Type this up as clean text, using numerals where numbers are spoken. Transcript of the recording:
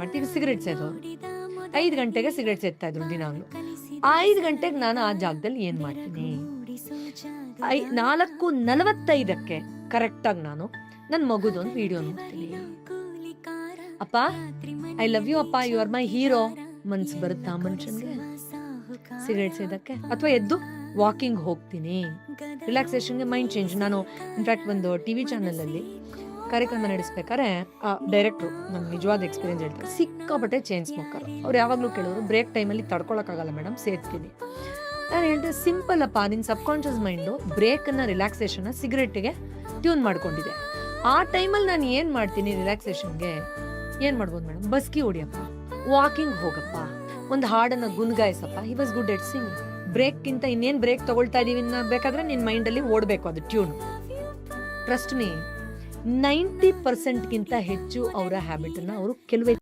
ಮಾಡ್ತೀವಿ ಸಿಗರೇಟ್ ಸೇದೋರು 5 ಗಂಟೆಗೆ ಸಿಗರೇಟ್ ಸೇದ್ತಾ ಇದ್ರು ದಿನಾಗ್ಲು. 5 ಗಂಟೆಗೆ ನಾನು ಆ ಜಾಗದಲ್ಲಿ ಏನ್ ಮಾಡ್ತೀನಿ, 4:45ಕ್ಕೆ ಕರೆಕ್ಟಾಗಿ ನಾನು ನನ್ನ ಮಗುದೊಂದು ವಿಡಿಯೋ ನೋಡ್ತೀನಿ. ಅಪ್ಪ ಐ ಲವ್ ಯು ಅಪ್ಪ, ಯು ಆರ್ ಮೈ ಹೀರೋ. ಮನ್ಸು ಬರುತ್ತಾ ಮನುಷ್ಯನ್ಗೆ ಸಿಗರೇಟ್ ಸೇದಕ್ಕೆ? ಅಥವಾ ಎದ್ದು ವಾಕಿಂಗ್ ಹೋಗ್ತೀನಿ, ರಿಲ್ಯಾಕ್ಸೇಷನ್ಗೆ, ಮೈಂಡ್ ಚೇಂಜ್. ನಾನು ಇನ್ಫ್ಯಾಕ್ಟ್ ಒಂದು ಟಿವಿ ಚಾನಲಲ್ಲಿ ಕಾರ್ಯಕ್ರಮ ನಡೆಸ್ಬೇಕಾದ್ರೆ ಆ ಡೈರೆಕ್ಟ್ರು ನನ್ನ ನಿಜವಾದ ಎಕ್ಸ್ಪೀರಿಯನ್ಸ್ ಹೇಳ್ತಾರೆ. ಸಿಕ್ಕಾಪಟ್ಟೆ ಚೈನ್ ಸ್ಮೋಕರ್. ಅವ್ರು ಯಾವಾಗಲೂ ಕೇಳೋರು, ಬ್ರೇಕ್ ಟೈಮಲ್ಲಿ ತಡ್ಕೊಳಕ್ಕಾಗಲ್ಲ ಮೇಡಮ್, ಸೇರ್ತೀನಿ. ನಾನು ಹೇಳ್ದೆ, ಸಿಂಪಲ್ ಅಪ್ಪ, ನಿನ್ನ ಸಬ್ಕಾನ್ಷಿಯಸ್ ಮೈಂಡು ಬ್ರೇಕನ್ನು, ರಿಲ್ಯಾಕ್ಸೇಷನ್ನ ಸಿಗರೇಟಿಗೆ ಟ್ಯೂನ್ ಮಾಡ್ಕೊಂಡಿದೆ. ಆ ಟೈಮಲ್ಲಿ ನಾನು ಏನು ಮಾಡ್ತೀನಿ ರಿಲ್ಯಾಕ್ಸೇಷನ್ಗೆ, ಏನು ಮಾಡ್ಬೋದು ಮೇಡಮ್? ಬಸ್ಕಿ ಹೊಡಿಯಪ್ಪ, ವಾಕಿಂಗ್ ಹೋಗಪ್ಪ, ಒಂದು ಹಾಡನ್ನು ಗುನ್ಗಾಯಿಸಪ್ಪ. He was good at sing. ಬ್ರೇಕ್ಗಿಂತ ಇನ್ನೇನು ಬ್ರೇಕ್ ತಗೊಳ್ತಾ ಇದೀವಿ ಬೇಕಾದ್ರೆ ನಿನ್ನ ಮೈಂಡಲ್ಲಿ ಓಡಬೇಕು ಅದು ಟ್ಯೂನ್. ಟ್ರಸ್ಟ್ ಮೀ, 90% ಹೆಚ್ಚು ಅವರ ಹ್ಯಾಬಿಟನ್ನು ಅವರು ಕೆಲವೇ